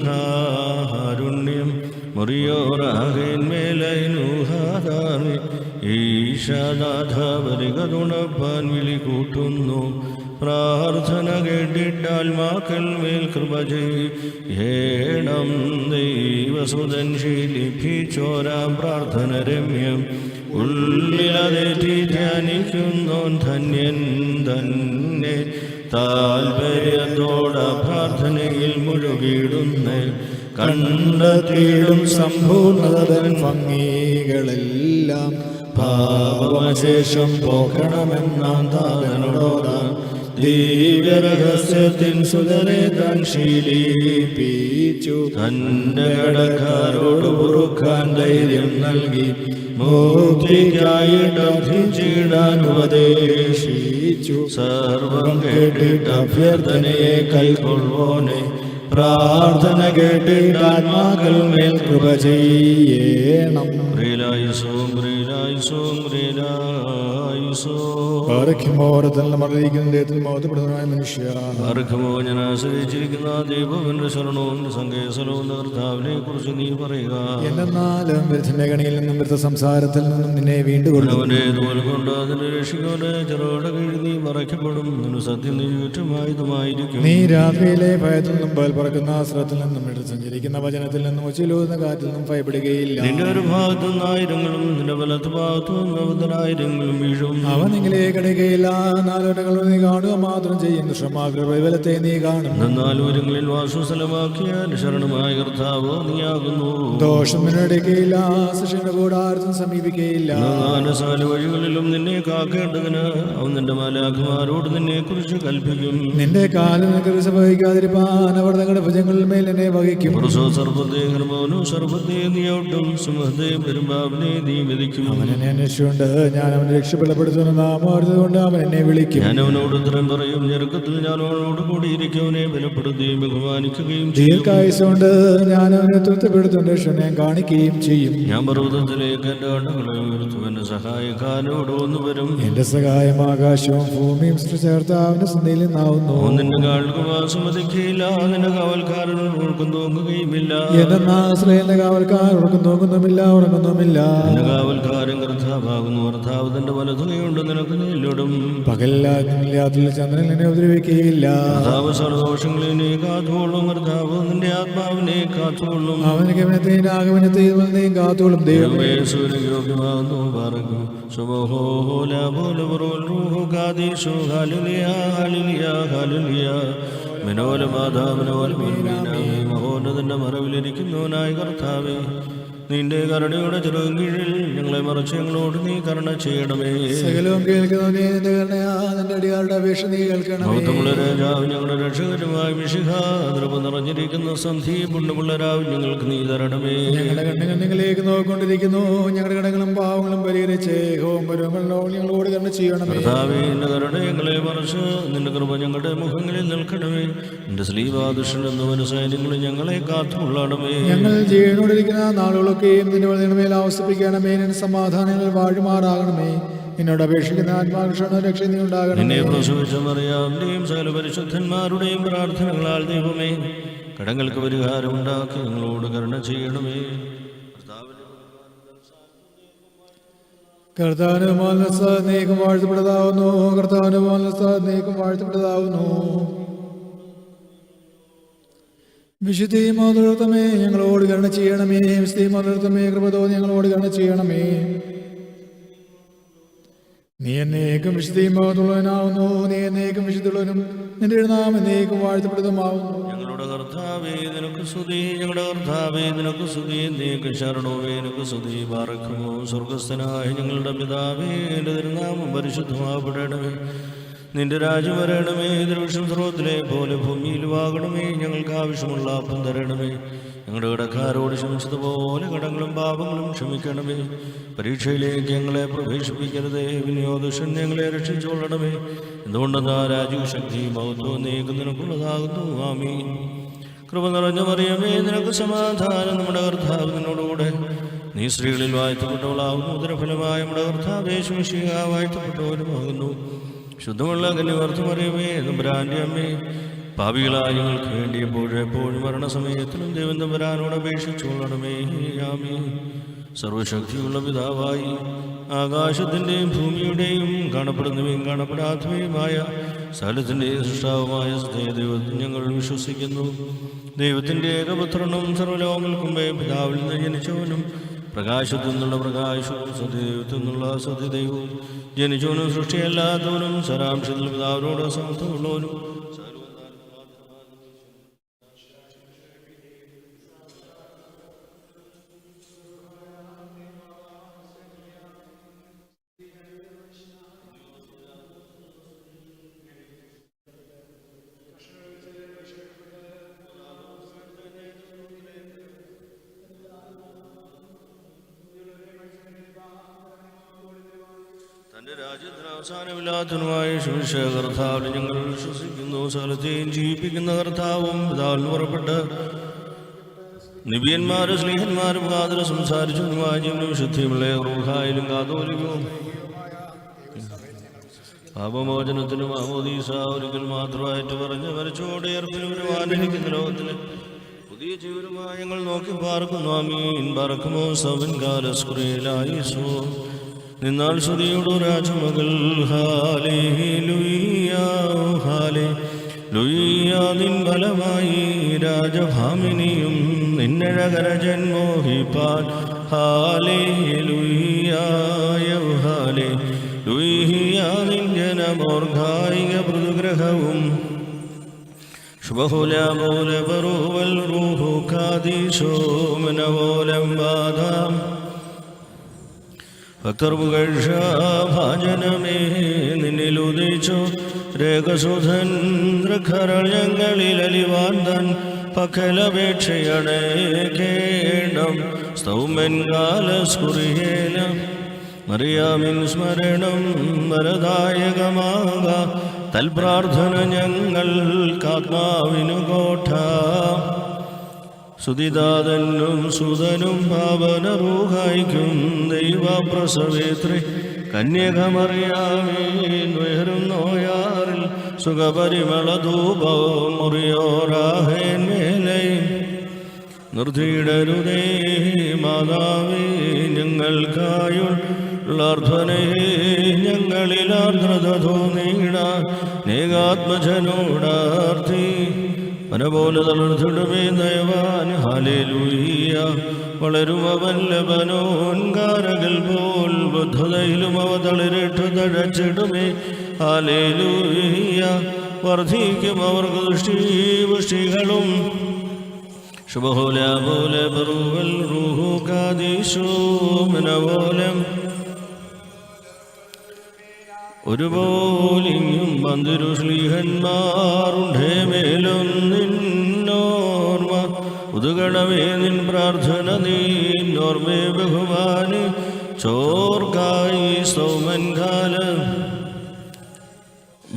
കാരുണ്യം. മുറിയോറാകേന്മേലൈനുഹാദാമി ഈശാദാധവരികതുണപ്പാൻ വിളി കൂട്ടുന്നു. പ്രാർത്ഥന കേട്ടിട്ടാൽ മാക്കൽ മേൽ കൃപ ചെയ്യണം. ദൈവസുതൻ ശീലിപ്പിച്ചോരാം പ്രാർത്ഥന രമ്യം ഉള്ളിലതെറ്റി ധ്യാനിക്കുന്നോൻ ധന്യൻ തന്നെ. താൽപര്യത്തോട പ്രാർത്ഥനയിൽ മുഴുകിടുന്നേ കണ്ടെത്തിയിടും സമ്പൂർണ്ണതൻ ഭംഗികളെല്ലാം. പാപമശേഷം പോകണമെന്നാം താതനോടാൻ ദിവ്യരഹസ്യത്തിൻ സുതനെ താൻ ശീലിപ്പിച്ചു. തന്റെ കടക്കാരോട് പൊറുക്കാൻ ധൈര്യം നൽകി മുക്തിക്കായിട്ട് അഭ്യർത്ഥിച്ചിടാൻ ഉപദേശിച്ചു. സർവം കേട്ടിട്ട് അഭ്യർത്ഥനയെ കൈക്കൊള്ളുവോനെ പ്രാർത്ഥന കേട്ടിട്ട് ആത്മാക്കൾ മേൽ കൃപ ചെയ്യണം. മനുഷ്യ ഞാൻ ആശ്രയിച്ചിരിക്കുന്ന ദൈവന്റെ ശരണവും സങ്കേസലവും കർത്താവിനെ കുറിച്ച് നീ പറയുക. എന്നാലും വൃദ്ധന്റെ കണിയിൽ നിന്നും വൃദ്ധ സംസാരത്തിൽ നിന്നും നിന്നെ വീണ്ടുകൊണ്ടവനെ കൊണ്ട് അതിന്റെ രക്ഷിക്കോടെ ചെറുകട കീഴ് നീ മറയ്ക്കപ്പെടും. സത്യം നീ ചുറ്റുമായതുമായിരിക്കും. നീ രാത്രിയിലെ ഭയത്തിൽ നിന്നും പറക്കുന്ന ആശ്രത്തിൽ നിന്നും എടുത്ത് സഞ്ചരിക്കുന്ന വചനത്തിൽ നിന്നും ഉച്ചിലൂന്ന കാറ്റിൽ നിന്നും ഭയപ്പെടുകയില്ല. നിന്റെ ഒരു ഭാഗത്തു നിന്നായിരങ്ങളും നിന്റെ വലത്ത് ഭാഗത്തു നിന്നായിരങ്ങളും വീഴും. അവൻ നിങ്ങളെ കടയുകയില്ല. നാലോട്ടങ്ങൾ നീ കാണുക മാത്രം ചെയ്യും. ദുഷ്ടമാകത്തെ നീ കാണും. നാലൂരങ്ങളിൽ വാസസ്ഥലമാക്കിയ ശരണമായ കർത്താവ് നീയാകുന്നു. ദോഷം നിന്നടയ്ക്കയില്ല. ശിക്ഷയുടെ കൂടാരത്തും സമീപിക്കുകയില്ല. നാല് വഴികളിലും നിന്നെ കാക്കേണ്ടതിന് അവൻ നിന്റെ മാലാഖമാരോട് നിന്നെ കുറിച്ച് കൽപ്പിക്കും. നിന്റെ കാലിൽ വഹിക്കാതിരിപ്പാൻ അവർ തങ്ങളുടെ ഭുജങ്ങളിൽ മേൽ എന്നെ വഹിക്കും. അവൻ എന്നെ അന്വേഷിച്ചുകൊണ്ട് ഞാൻ അവനെ രക്ഷപ്പെടുത്തുന്ന നാമം എന്നതുകൊണ്ട് അവൻ എന്നെ വിളിക്കും. ഞാൻ അവനോട് ഉത്തരം പറയും. ഞെരുക്കത്തിൽ ഞാൻ അവനോട് കൂടിയിരിക്കും. അവനെ ബലപ്പെടുത്തുകയും ബഹുമാനിക്കുകയും ചെയ്യും. ദീർഘായുസ്സുകൊണ്ട് ഞാൻ അവനെ തൃപ്തിപ്പെടുത്തും, രക്ഷണയും കാണിക്കുകയും ചെയ്യും. ഞാൻ പർവ്വതത്തിലേക്ക് എന്റെ കണ്ണുകളെ ഉയർത്തും. എന്റെ സഹായക്കാരനോട് ഒന്ന് വരും. എന്റെ സഹായം ആകാശവും ഭൂമിയും സൃഷ്ടിച്ച അവന്റെ സന്നിധിയിൽ നിന്നാവുന്നു. നിന്റെ കാൽക്ക് വാസമതിക്കുകയില്ല, നിന്റെ കാവൽക്കാരനോട് ഉറക്കം തൂങ്ങുകയുമില്ല. എന്റെ ഇസ്രായേലിന്റെ കാവൽക്കാർ ഉറക്കം തൂങ്ങുന്നുമില്ല, ഉറങ്ങുന്നുമില്ല. എന്റെ കാവൽക്കാരൻ കർത്താവാകുന്നു. കർത്താവ് തന്റെ വലതുകൈകൊണ്ട് നിനക്ക് നേരിടും. പകലില്ലാത്തിൽ ചന്ദ്രൻ എന്നെ ഉപദ്രവിക്കുകയില്ല. കർത്താവ് സർവദോഷങ്ങളെ നീ കാത്തുകൊള്ളും. കർത്താവ് നിന്റെ ആത്മാവിനെ കാത്തുകൊള്ളും. അവന് ഗമനത്തെയും ആഗമനത്തെയും കാത്തുകൊള്ളും. ദൈവമേ യോഗ്യമാകുന്നു. പറക്കും മഹോന്നതന്റെ മറവിലിരിക്കുന്നവനായ കർത്താവേ, നിന്റെ കരുണയുടെ ചെറുകും കീഴിൽ ഞങ്ങളെ മറച്ച് ഞങ്ങളോട് നീ കരുണ ചെയ്യണമേ. സകലവും കേൾക്കുന്നു നീ, നിന്റെ കരുണയാ നിന്റെ അടിയാളുടെ അപേക്ഷ നീ കേൾക്കണമേ. രാജാവ് ഞങ്ങളുടെ രക്ഷകരുമായ മിശിഹ, ദ്രവ നിറഞ്ഞിരിക്കുന്ന സന്ധി പുണ്യമുള്ള രാവ് ഞങ്ങൾക്ക് നീ തരണമേ. ഞങ്ങളുടെ കണ്ണുകൾ നിങ്ങളിലേക്ക് നോക്കിക്കൊണ്ടിരിക്കുന്നു. ഞങ്ങളുടെ കടങ്ങളും പാവങ്ങളും പരിഹരിച്ച് ഞങ്ങളോട് കരുണ ചെയ്യണമേ. കർത്താവേ, നിന്റെ കരുണ ഞങ്ങളെ മറച്ച് നിന്റെ കൃപ ഞങ്ങളുടെ മുഖങ്ങളിൽ നിൽക്കണമേ. നിന്റെ സ്ലീവാദുഷൻ എന്നവന് സൈന്യങ്ങൾ ഞങ്ങളെ കാത്തുകൊള്ളണമേ. ഞങ്ങൾ ജീവനോടിരിക്കുന്ന നാളുകളൊക്കെയും നിന്റെ മേൽ ആവസിപ്പിക്കണമേ. നിന്റെ സമാധാനങ്ങൾ വാഴുമാറാകണമേ. നിന്നോട് അപേക്ഷിക്കുന്ന ആത്മാക്ഷണ രക്ഷ നീ ഉണ്ടാകണം. നിന്നെ പ്രസവിച്ച മറിയാമിന്റെയും സകല പരിശുദ്ധന്മാരുടെയും പ്രാർത്ഥനകളാൽ ദൈവമേ, കടങ്ങൾക്ക് പരിഹാരം ഉണ്ടാക്കി ഞങ്ങളോട് കരുണ ചെയ്യണമേ. കർത്താവിന്റെ നീക്കം വാഴ്ത്തപ്പെട്ടതാവുന്നു. കർത്താവിന്റെ നീക്കം വാഴ്ത്തപ്പെട്ടതാവുന്നു. വിശുദ്ധി മാതൃത്വമേ, ഞങ്ങളോട് കരുണ ചെയ്യണമേ. വിശുദ്ധി മാതൃത്വമേ, കൃപ തോന്നി ഞങ്ങളോട് കരുണ ചെയ്യണമേ. നീ എന്നേക്കും വിശുദ്ധിയും ഭാഗത്തുള്ളവനാവുന്നു. നീ എന്നേക്കും വിശുദ്ധുള്ളവനും നിന്റെ നാമം എന്നേക്കും വാഴ്ത്തപ്പെടുന്നതുമാവുന്നു. ഞങ്ങളുടെ കർത്താവേ നിനക്ക് സ്തുതി. ഞങ്ങളുടെ കർത്താവേ നിനക്ക് സ്തുതി. എന്നേക്കും ശരണമേ നിനക്ക് സ്തുതി. പാർക്കുമോ സ്വർഗസ്ഥനായ ഞങ്ങളുടെ പിതാവേ, നിന്റെ തിരുനാമം പരിശുദ്ധമാകപ്പെടണമേ. നിന്റെ രാജ്യം വരണമേ. ദൃശ്യം സ്രോതത്തിലെ പോലെ ഭൂമിയിലുമാകണമേ. ഞങ്ങൾക്ക് ആവശ്യമുള്ള അപ്പം തരണമേ. ഞങ്ങളുടെ കടക്കാരോട് ക്ഷമിച്ചതുപോലെ കടങ്ങളും പാപങ്ങളും ക്ഷമിക്കണമേ. പരീക്ഷയിലേക്ക് ഞങ്ങളെ പ്രവേശിപ്പിക്കരുതേ. വിനിയോഗഷൻ ഞങ്ങളെ രക്ഷിച്ചുകൊള്ളണമേ. എന്തുകൊണ്ടെന്നാ രാജ്യവും ശക്തിയും മഹത്വവും നീക്കും നിനക്കുള്ളതാകുന്നു. ആമീൻ. കൃപ നിറഞ്ഞ മറിയമേ, നിനക്ക് സമാധാനം. നമ്മുടെ കർത്താവ് നിന്നോടുകൂടെ നീ സ്ത്രീകളിൽ വാഴ്ത്തപ്പെട്ടവളാകുന്നു. ഉദരഫലമായ നമ്മുടെ കർത്താവ് യേശുമിശിഹ വാഴ്ത്തപ്പെട്ടവനുമാകുന്നു. ശുദ്ധമുള്ള കന്യകർത്തമറിയമേ, തമ്പുരാന്റെ അമ്മേ, പാപികളായ ഞങ്ങൾക്ക് വേണ്ടി എപ്പോഴും മരണസമയത്തിലും ദൈവം തമ്പുരാനോട് അപേക്ഷിച്ചുകൊള്ളണമേ. ആമീൻ. സർവശക്തിയുള്ള പിതാവായി ആകാശത്തിൻ്റെയും ഭൂമിയുടെയും കാണപ്പെടുന്നവയും കാണപ്പെടാത്തവയുമായ സകലത്തിൻ്റെയും സൃഷ്ടാവുമായ ദൈവത്തിൽ ഞങ്ങൾ വിശ്വസിക്കുന്നു. ദൈവത്തിൻ്റെ ഏകപുത്രനും സർവ്വലോകങ്ങൾക്കും പിതാവിൽ നിന്ന് ജനിച്ചവനും പ്രകാശത്തു നിന്നുള്ള പ്രകാശവും സത്യദൈവത്തിൽ നിന്നുള്ള സത്യദൈവവും ജനിച്ചവനും സൃഷ്ടിയല്ലാത്തവനും സരാംശത്തിൽ പിതാവിനോട് സമത്വമുള്ളവനും തന്റെ രാജ്യത്തിന് അവസാനമില്ലാത്തതുമായ കർത്താവിൽ ഞങ്ങൾ വിശ്വസിക്കുന്നു. സകലത്തെയും ജീവിപ്പിക്കുന്ന കർത്താവും പിതാവിൽ പുറപ്പെട്ട് നിബിയന്മാരും സ്നേഹന്മാരും കാതൽ സംസാരിച്ചതുമായ ജീവനും ശുദ്ധിയുമുള്ള റൂഹായിലും കാതോലികവും പാപമോചനത്തിനും ആമോദീസ ഒരിക്കൽ മാത്രമായിട്ട് പറഞ്ഞ് മരിച്ചോടെ ഏർപ്പിനുവാനിരിക്കുന്ന ലോകത്തിലെ പുതിയ ജീവനുമായി ഞങ്ങൾ നോക്കി പാർക്കുന്നു. ആമീൻ. പറക്കുമോ സവൻ കാലസ്കുറിയിലായിസോ നിന്നാൾ ശ്രുതിയോടു രാജമകൾ. ഹാലേലൂയ ഹാലേലൂയ. നിൻ ഫലമായി രാജഭാമിനിയും നിന്നഴകര ജന്മോഹിപ്പാൻ. ഹാലേലൂയ ഹാലേലൂയ. നിൻ ജനമോർഗായിക മൃദുഗ്രഹവും ശുഭഹുലമൂല ബറൂവൽ റൂഹു കാദീശോ മനവോലം ബാധാം. ഭക്തർമുകർഷാഭാജനമേ നിന്നിലുദിച്ചു രേഖസുധൻ ൃഖരൾ ഞങ്ങളിൽ അലിവാന്തൻ പക്കലപേക്ഷയണേ കേണം. സ്തൗമൻ കാലസ്കുറിയേല മറിയാമിൻ സ്മരണം വരദായകമാക തൽപ്രാർത്ഥന ഞങ്ങൾക്കാത്മാവിനു കോട്ട. സുതിദാതനും സുതനും പാവനറൂഹായിക്കും ദൈവപ്രസവേത്രി കന്യകമറിയാമീൻ ഉയരും നോയാറിൽ സുഖപരിമള ധൂപവും മുറിയോരാഹേൻ മേലയും നിർത്തിയിടരുതേ മാതാവേ ഞങ്ങൾക്കായുള്ളാർത്ഥനേ ഞങ്ങളിൽ ആർദ്രത തോന്നിയിടാൻ നേകാത്മജനോടാർത്ഥി മനപോലെ തളർത്തിടുമേ ദയവാൻ ഹല്ലേലൂയ. വളരുമ വല്ലഭനോൻ കാരകൽ പോൽ ബുദ്ധതയിലും അവ തളിരിട്ടു തഴച്ചിടുമേ ഹല്ലേലൂയ. വർദ്ധിക്കും അവർക്ക് ദൃഷ്ടിപുഷ്ടികളും ശുഭഹോല ബറുവൽ റൂഹു കാദീശോ മനവോലം ഒരുപോലിങ്ങും മന്ദിരുശ്ലീഹന്മാരുണ്ടേ മേലും നിന്നോർമ്മ ഉതുകണമേ നിൻ പ്രാർത്ഥന നീന്നോർമ്മേ ബഹുമാനി ചോർക്കായി സൗമൻ കാലം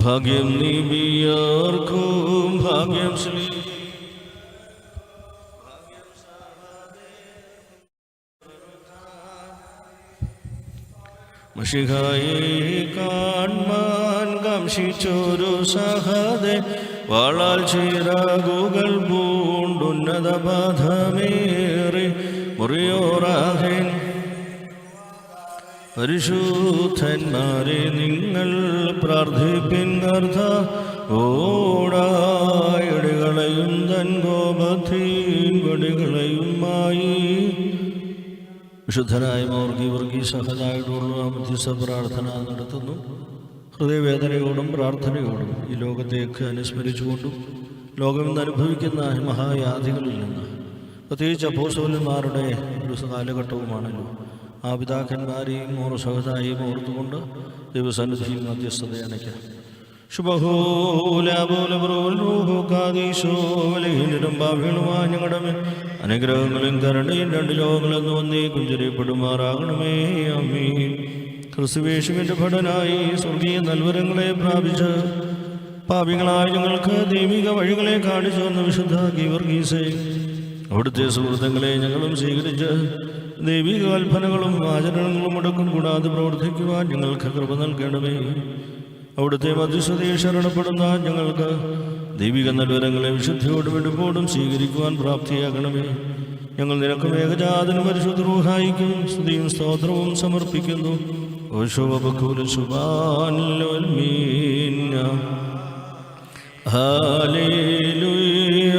ഭാഗ്യം നീബിയർക്കും ഭാഗ്യം ശ്രീ മഷിഹായെ കാൺമാൻ കാംക്ഷിച്ചൊരു സഹദേ വാളാൽ ചിറകുകൾ പൂണ്ടുന്നത ബാധമേറി മുറിയോറാഹേൻ. പരിശുദ്ധന്മാരെ നിങ്ങൾ പ്രാർത്ഥിപ്പിൻ കർത്ത ഓടായിടുകളയും തൻ കോപത്തിൻ കൊടികളയുമായി. വിശുദ്ധനായ വർഗീസ് സഹനായിട്ടുള്ള മധ്യസ്ഥ പ്രാർത്ഥന നടത്തുന്നു. ഹൃദയവേദനയോടും പ്രാർത്ഥനയോടും ഈ ലോകത്തേക്ക് അനുസ്മരിച്ചുകൊണ്ടും ലോകം ഇന്ന് അനുഭവിക്കുന്ന മഹായാധികളിൽ നിന്ന് പ്രത്യേകിച്ച് അപ്പോസ്തലന്മാരുടെ ഒരു കാലഘട്ടവുമാണല്ലോ. ആ പിതാക്കന്മാരെയും സഹതായെയും ഓർത്തുകൊണ്ട് ദൈവസന്നിധിയിൽ മധ്യസ്ഥത അണയ്ക്കാം. ശുഭഹോലാബോലബ്രോൽഹോകാദീശോലും ഭാവികളുമായി അനുഗ്രഹങ്ങളും കരുണയും രണ്ട് ലോകങ്ങളെന്ന് വന്നേ കുഞ്ചരിപ്പെടുമാറാകണമേ. ആമീൻ. ക്രിസ്തുവേശുവിൻ്റെ ഭടനായി സ്വർഗീയ നൽവരങ്ങളെ പ്രാപിച്ച് പാപികളായ ഞങ്ങൾക്ക് ദൈവിക വഴികളെ കാണിച്ചു വന്ന വിശുദ്ധ ഗീവർഗീസേ, അവിടുത്തെ സുഹൃത്തുക്കളെ ഞങ്ങളും സ്വീകരിച്ച് ദൈവിക കൽപ്പനകളും ആചരണങ്ങളും മുടക്കം കൂടാതെ പ്രവർത്തിക്കുവാൻ ഞങ്ങൾക്ക് കൃപ നൽകണമേ. അവിടുത്തെ മധ്യസ്ഥതയെ ശരണപ്പെടുന്ന ഞങ്ങൾക്ക് ദൈവിക നൽവരങ്ങളെ വിശുദ്ധിയോടും വെടുപ്പോടും സ്വീകരിക്കുവാൻ പ്രാപ്തിയാകണമേ. ഞങ്ങൾ നിനക്കും ഏകജാതനും പരിശുദ്ധ റൂഹായിക്കും സ്തുതിയും സ്തോത്രവും സമർപ്പിക്കുന്നു. ഹല്ലേലൂയ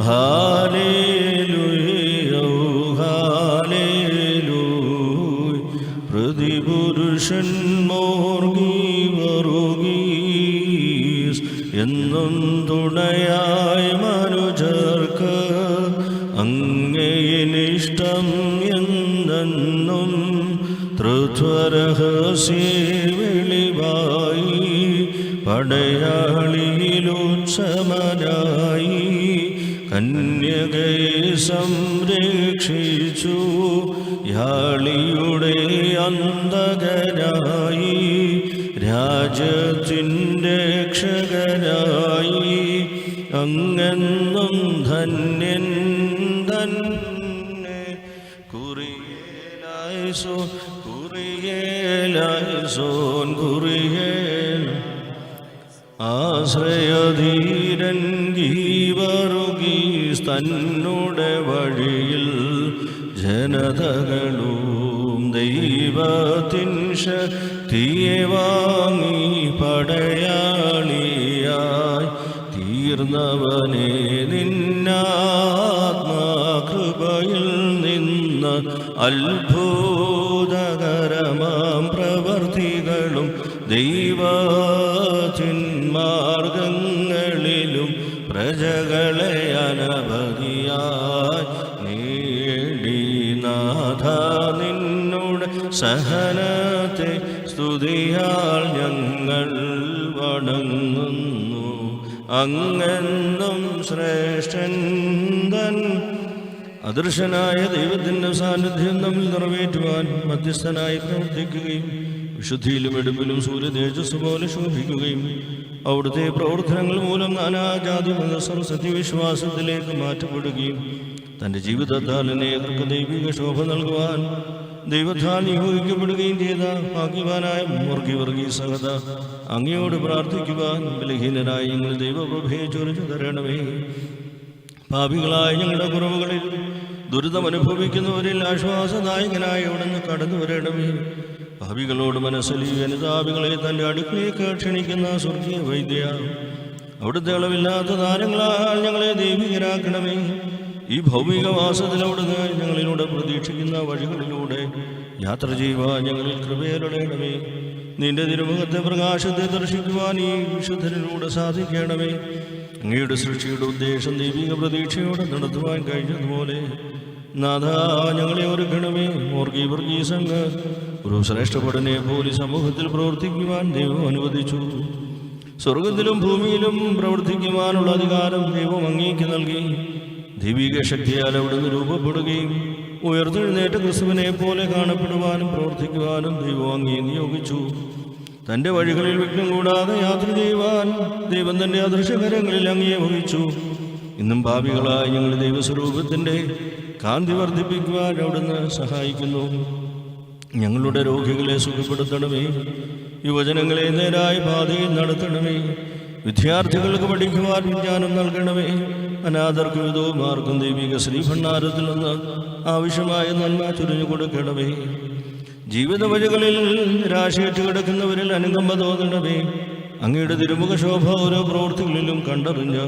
ഹല്ലേലൂയ ഹല്ലേലൂയ. പ്രതിപുരുഷൻ മോർഗീവറുഗീസ് എന്നും തുണയായി മനുജർക്ക് അങ്ങേയിനിഷ്ടം എന്നെന്നും തൃത്വരഹസ്യ വെളിവായി പടയാളിയിലുത്സമനായി കന്യകയെ സംരക്ഷിച്ചു യാളിയുടെ അന്തകനായി രാജ്യത്തിൻ്റെ രക്ഷകനായി അങ്ങെന്നും ധന്യൻ തന്നെ. കുറിയേലായിസോൻ കുറിയേലായിസോൻ കുറിയേൽ ആശ്രയധീരൻ ഗീവറുഗീസ് തന്നുടെ വഴിയിൽ ജനതകളും ദൈവത്തിൻ ശക്തിയെ വാങ്ങി പടയാളിയായി തീർന്നവനെ നിന്നാത്മാകൃപയിൽ നിന്ന് അത്ഭുതകരമാം പ്രവർത്തികളും ദൈവത്തിൻ മാർഗങ്ങളിലും പ്രജകളെ അനവധിയായി നേടി. നാഥ നിന്നുടെ സഹനത്തെ സ്തുതിയാൽ ഞങ്ങൾ വണങ്ങുന്നു. അങ്ങെന്നും ശ്രേഷ്ഠൻ തൻ അദൃശ്യനായ ദൈവത്തിൻ്റെ സാന്നിധ്യം നമ്മിൽ നിറവേറ്റുവാൻ മധ്യസ്ഥനായി പ്രവർത്തിക്കുകയും വിശുദ്ധിയിലും എടുപ്പിലും സൂര്യതേജസ് പോലെ ശോഭിക്കുകയും അവിടുത്തെ പ്രവർത്തനങ്ങൾ മൂലം നാനാജാതി മതസ്ഥർ സത്യവിശ്വാസത്തിലേക്ക് മാറ്റപ്പെടുകയും തൻ്റെ ജീവിതത്താൽ അനേകർക്ക് ദൈവിക ശോഭ നൽകുവാൻ ദൈവത്താൽ നിയോഗിക്കപ്പെടുകയും ചെയ്ത ഭാഗ്യവാനായ വർഗീസഹത അങ്ങയോട് പ്രാർത്ഥിക്കുവാൻ ബലഹീനരായി ഞങ്ങൾ ദൈവപ്രഭയെ ചൊരിഞ്ഞു തരണമേ. പാപികളായ ഞങ്ങളുടെ കുറവുകളിൽ ദുരിതമനുഭവിക്കുന്നവരിൽ ആശ്വാസദായകനായി അവിടുന്ന് കടന്നു വരണമേ. പാപികളോട് മനസ്സലി അനുതാപികളെ തൻ്റെ അടുക്കിലേക്ക് ക്ഷണിക്കുന്ന സ്വർഗീയ വൈദ്യ അവിടുത്തെ അളവില്ലാത്ത ദാനങ്ങളാൽ ഞങ്ങളെ ദൈവികരാക്കണമേ. ഈ ഭൗമികവാസത്തിൽ അവിടുന്ന് ഞങ്ങളിലൂടെ പ്രതീക്ഷിക്കുന്ന വഴികളിലൂടെ യാത്ര ചെയ്യുവാൻ ഞങ്ങളിൽ കൃപയരുളയണമേ. നിന്റെ തിരുമുഖത്തെ പ്രകാശത്തെ ദർശിക്കുവാൻ ഈ വിശുദ്ധനിലൂടെ സാധിക്കണമേ. അങ്ങയുടെ സൃഷ്ടിയുടെ ഉദ്ദേശം ദൈവിക പ്രതീക്ഷയോടെ നടത്തുവാൻ കഴിഞ്ഞതുപോലെ നാഥ ഞങ്ങളെ ഒരുക്കണമേ. വർഗീസംഘ് ഒരു ശ്രേഷ്ഠപടനെ പോലെ സമൂഹത്തിൽ പ്രവർത്തിക്കുവാൻ ദൈവം അനുവദിച്ചു. സ്വർഗത്തിലും ഭൂമിയിലും പ്രവർത്തിക്കുവാനുള്ള അധികാരം ദൈവം അങ്ങേക്ക് നൽകി. ദൈവിക ശക്തിയാൽ അവിടുന്ന് രൂപപ്പെടുകയും ഉയർത്തെഴുന്നേറ്റ ക്രിസ്തുവിനെ പോലെ കാണപ്പെടുവാനും പ്രവർത്തിക്കുവാനും ദൈവം അങ്ങേ നിയോഗിച്ചു. തൻ്റെ വഴികളിൽ വിഘ്നം കൂടാതെ യാത്ര ചെയ്യുവാൻ ദൈവം തൻ്റെ അദൃശ്യകരങ്ങളിൽ അങ്ങേ വഹിച്ചു. ഇന്നും പാപികളായി ഞങ്ങൾ ദൈവസ്വരൂപത്തിൻ്റെ കാന്തി വർദ്ധിപ്പിക്കുവാൻ അവിടുന്ന് സഹായിക്കുന്നു. ഞങ്ങളുടെ രോഗികളെ സുഖപ്പെടുത്തണമേ. യുവജനങ്ങളെ നേരായ പാതയിൽ നടത്തണമേ. വിദ്യാർത്ഥികൾക്ക് പഠിക്കുവാൻ വിജ്ഞാനം നൽകണമേ. അനാഥർക്ക് വിധവുമാർക്കും ദൈവിക ശ്രീഭണ്ഡാരത്തിൽ നിന്ന് ആവശ്യമായ നന്മ ചൊരിഞ്ഞു കൊടുക്കണമേ. ജീവിത വഴികളിൽ നിരാശയേറ്റ് കിടക്കുന്നവരിൽ അനുകമ്പ തോന്നണമേ. അങ്ങയുടെ തിരുമുഖ ശോഭ ഓരോ പ്രവൃത്തികളിലും കണ്ടറിഞ്ഞ്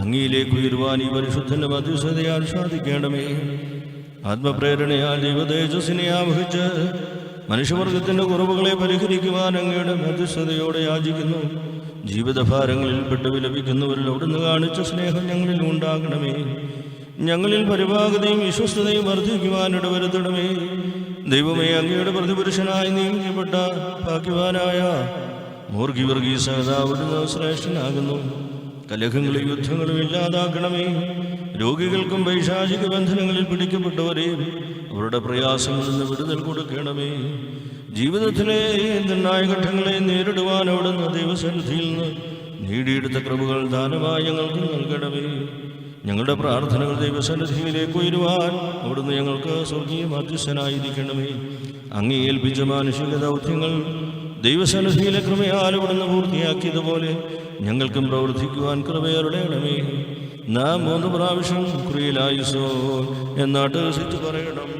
അങ്ങയിലേക്ക് ഉയരുവാൻ ഈ പരിശുദ്ധന്റെ മധ്യസ്ഥതയാൽ സാധിക്കണമേ. ആത്മപ്രേരണയാൽ ദൈവതേജസ്സിനെ ആവഹിച്ച് മനുഷ്യവർഗത്തിന്റെ കുറവുകളെ പരിഹരിക്കുവാൻ അങ്ങയുടെ മധ്യസ്ഥതയോടെ യാചിക്കുന്നു. ജീവിതഭാരങ്ങളിൽപ്പെട്ട് വിലപിക്കുന്നവരിൽ അവിടുന്ന് കാണിച്ച സ്നേഹം ഞങ്ങളിൽ ഉണ്ടാകണമേ. ഞങ്ങളിൽ പരിപാകതയും വിശ്വസ്തതയും വർദ്ധിക്കുവാൻ ഇടവരുത്തണമേ. ദൈവമേ, അങ്ങയുടെ പ്രതിപുരുഷനായി നിയമിക്കപ്പെട്ട ഭാഗ്യവാനായ വർഗീസഹത അവിടുന്ന് ശ്രേഷ്ഠനാകുന്നു. കലഹങ്ങളും യുദ്ധങ്ങളും ഇല്ലാതാക്കണമേ. രോഗികൾക്കും പൈശാചിക ബന്ധനങ്ങളിൽ പിടിക്കപ്പെട്ടവരെയും അവരുടെ പ്രയാസങ്ങളിൽ നിന്ന് വിടുതൽ കൊടുക്കണമേ. ജീവിതത്തിലെ നിർണായക ഘട്ടങ്ങളെ നേരിടുവാൻ അവിടുന്ന് ദൈവസന്നിധിയിൽ നിന്ന് നേടിയെടുത്ത കൃപകൾ ദാനമായി ഞങ്ങൾക്ക് നൽകണമേ. ഞങ്ങളുടെ പ്രാർത്ഥനകൾ ദൈവസന്നിധിയിലേക്ക് ഉയരുവാൻ അവിടുന്ന് ഞങ്ങൾക്ക് സ്വർഗീയ മധ്യസ്ഥനായിരിക്കണമേ. അങ്ങേ ഏൽപ്പിച്ച മാനുഷിക ദൗത്യങ്ങൾ ദൈവസന്നിധിയിലെ കൃപയാൽ അവിടുന്ന് പൂർത്തിയാക്കിയതുപോലെ ഞങ്ങൾക്കും പ്രവർത്തിക്കുവാൻ കൃപയരുളയണമേ. നാം 3 പ്രാവശ്യം കുറിയിലായിസോ എന്നാട്ട് സിറ്റ് പറയണം.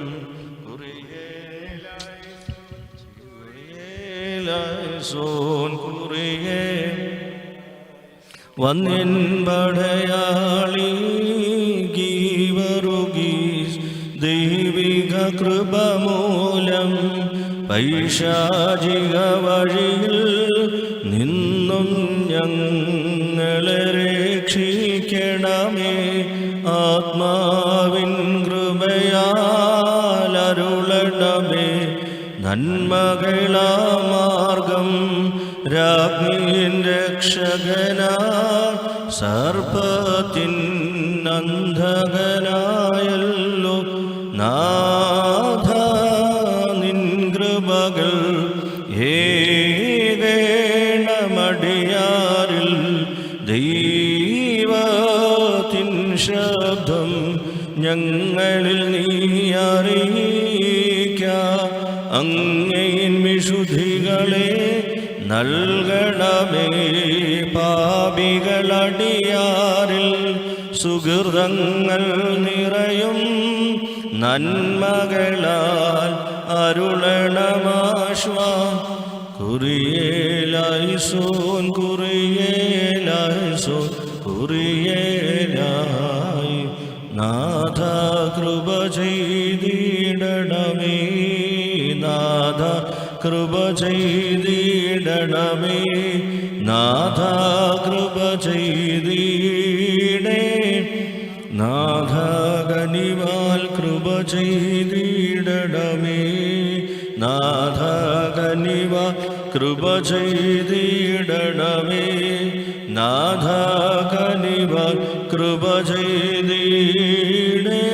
വന്യൻ പടയാളി ഗീവറുഗീസ് ദൈവിക കൃപ മൂലം പൈശാചിക വഴിയിൽ നിന്നും ഞങ്ങളെ രക്ഷിക്കണമേ. ആത്മാവിൻ കൃപയാൽ അരുളണമേ. നന്മകളാമാർഗം രാജ്ഞിൻ രക്ഷകനാ സർപ്പത്തിൻ അന്ധകനായല്ലോ. നാഥ നിൻ കൃപകൾ ഏകേണമടിയാരിൽ ദൈവത്തിൻ ശബ്ദം ഞങ്ങളിൽ നീ അറിയിക്ക. അങ്ങയിൻ വിശുദ്ധികളെ നൽകണമേ. പാപികളടിയാരിൽ സുഹൃതങ്ങൾ നിറയും നന്മകളാൽ അരുളണമാശ്വാ. കുറിയേലായിസോൻ കുറിയേലായിസോൻ കുറിയേലായി. നാഥ കൃപ ചെയ്തിടണമേ. നാഥ കൃപ ചെയ്തിടണമേ. നാഥ കൃപ ചെയ്തിടേ. നാഥ കനിവാൽ കൃപ ചെയ്തിടണമേ. നാഥ കനിവാൽ കൃപ ചെയ്തിടണമേ. നാഥ കനിവാൽ കൃപ ചെയ്തിടേ.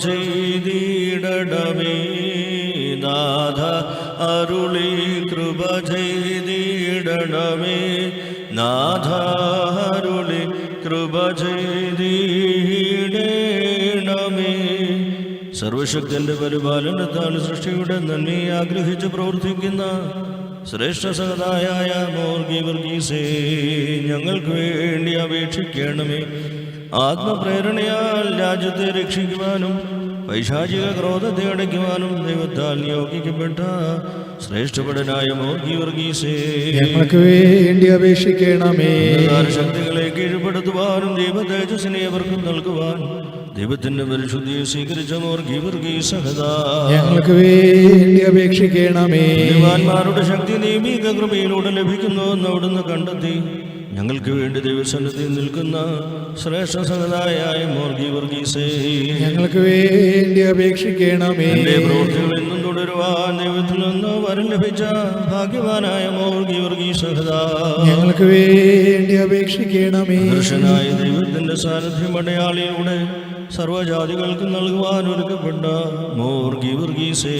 ചെയ്തിടണമേ നാഥ അരുളി കൃപ ചെയ്തിടണമേ നാഥ അരുളി കൃപ ചെയ്തിടണമേ. സർവശക്തന്റെ പരിപാലനത്താൽ സൃഷ്ടിയുടെ നന്മ ആഗ്രഹിച്ച് പ്രവർത്തിക്കുന്ന ശ്രേഷ്ഠ സഹതായ മോർഗീവർഗീസേ, ഞങ്ങൾക്ക് വേണ്ടി അപേക്ഷിക്കണമേ. ആത്മപ്രേരണയാൽ രാജ്യത്തെ രക്ഷിക്കുവാനും പൈശാചിക ക്രോധത്തെ അടയ്ക്കുവാനും ദൈവത്താൽ നിയോഗിക്കപ്പെട്ട ശ്രേഷ്ഠപടനായ മോർഗീവർഗീസേ, ഞങ്ങൾക്ക് വേണ്ടി അപേക്ഷിക്കണമേ. ശക്തികളെ കീഴ്പ്പെടുത്തുവാനും ദൈവതേജസ്സിനെ അവർക്ക് നൽകുവാൻ ദൈവത്തിന്റെ പരിശുദ്ധിയെ സ്വീകരിച്ച മോർഗീവർഗീസ് സഹദാ, ഞങ്ങൾക്ക് വേണ്ടി അപേക്ഷിക്കണമേ. ദൈവാന്മാരുടെ ശക്തി ദൈവിക കൃപയിലൂടെ ലഭിക്കുന്നു എന്ന് അവിടുന്ന് കണ്ടെത്തി ഞങ്ങൾക്ക് വേണ്ടി ദൈവസന്നിധിയിൽ നിൽക്കുന്ന ശ്രേഷ്ഠ സഹതായ മോർഗീവർഗീസേ, ഞങ്ങൾക്ക് വേണ്ടി അപേക്ഷിക്കണമേ. എന്റെ പ്രവൃത്തികൾ എന്നും തുടരുവാൻ ദൈവത്തിൽ നിന്ന് വരം ലഭിച്ച ഭാഗ്യവാനായ മോർഗീവർഗീസ് സഹദാ, ഞങ്ങൾക്ക് വേണ്ടി അപേക്ഷിക്കണമേ. ദർശനായ ദൈവത്തിന്റെ സാന്നിധ്യം അടയാളിലൂടെ സർവജാതികൾക്ക് നൽകുവാൻ ഒരുക്കപ്പെട്ട മോർഗീവർഗീസേ,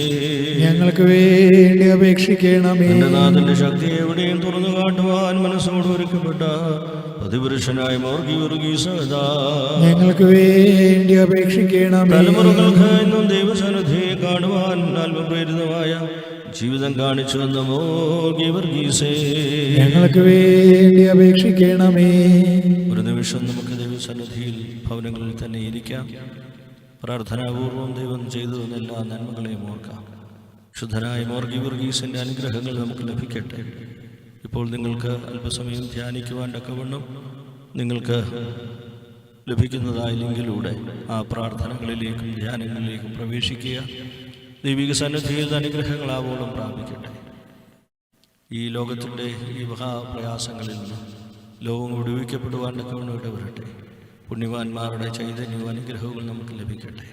ഞങ്ങൾക്ക് വേണ്ടി അപേക്ഷിക്കണമേ. എന്റെ നാഥന്റെ ശക്തി എവിടെയും തുറന്നു കാട്ടുവാൻ മനസ്സോട് ഒരുക്കപ്പെട്ട പ്രതിപുരുഷനായ മോർഗീവർഗീസ് സഹദാ, ഞങ്ങൾക്ക് വേണ്ടി അപേക്ഷിക്കണമേ. തലമുറകൾക്ക് എന്നും ദൈവസന്നിധിയെ കാണുവാൻ ആത്മപ്രേരിതമായ ജീവിതം കാണിച്ചു വന്ന മോർഗീവർഗീസേ, ഞങ്ങൾക്ക് വേണ്ടി അപേക്ഷിക്കണമേ. ഒരു നിമിഷം നമുക്ക് ദൈവസന്നിധിയിൽ ഭവനങ്ങളിൽ തന്നെ ഇരിക്കാം. പ്രാർത്ഥനാപൂർവം ദൈവം ചെയ്തു തന്ന എല്ലാ നന്മകളെയും ഓർക്കാം. ശുദ്ധനായ മോർഗീവർഗീസിന്റെ അനുഗ്രഹങ്ങൾ നമുക്ക് ലഭിക്കട്ടെ. ഇപ്പോൾ നിങ്ങൾക്ക് അല്പസമയം ധ്യാനിക്കുവാൻ തക്കവണ്ണം നിങ്ങൾക്ക് ലഭിക്കുന്നതായ ലിങ്കിലൂടെ ആ പ്രാർത്ഥനകളിലേക്കും ധ്യാനങ്ങളിലേക്കും പ്രവേശിക്കുക. ദൈവിക സന്നിധിയിൽ അനുഗ്രഹങ്ങളാവോളം പ്രാപിക്കട്ടെ. ഈ ലോകത്തിൻ്റെ ഈ മഹാപ്രയാസങ്ങളിൽ നിന്ന് ലോകം വിടുവിക്കപ്പെടുവാൻ തക്കവണ്ണം ഇടവരട്ടെ. പുണ്യവാന്മാരുടെ ചൈതന്യവും അനുഗ്രഹവും നമുക്ക് ലഭിക്കട്ടെ.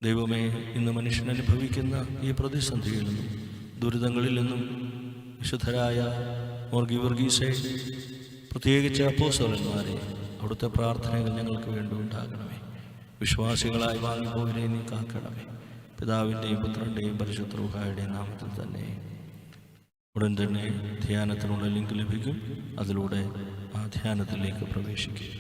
ദൈവമേ, ഇന്ന് മനുഷ്യൻ അനുഭവിക്കുന്ന ഈ പ്രതിസന്ധിയിൽ നിന്നും ദുരിതങ്ങളിൽ നിന്നും വിശുദ്ധരായ മോർഗീവർഗീസെ, പ്രത്യേകിച്ച് അപ്പോസ്തലന്മാരെ, അവിടുത്തെ പ്രാർത്ഥനകൾ ഞങ്ങൾക്ക് വേണ്ടി ഉണ്ടാകണമേ. വിശ്വാസികളായി വാങ്ങിപ്പോയവരെ നീ കാക്കണമേ. പിതാവിൻ്റെയും പുത്രൻ്റെയും പരിശുദ്ധ റൂഹായുടെയും നാമത്തിൽ തന്നെ. ഉടൻ തന്നെ ധ്യാനത്തിനുള്ള ലിങ്ക് ലഭിക്കും. അതിലൂടെ ആ ധ്യാനത്തിലേക്ക് പ്രവേശിക്കുക.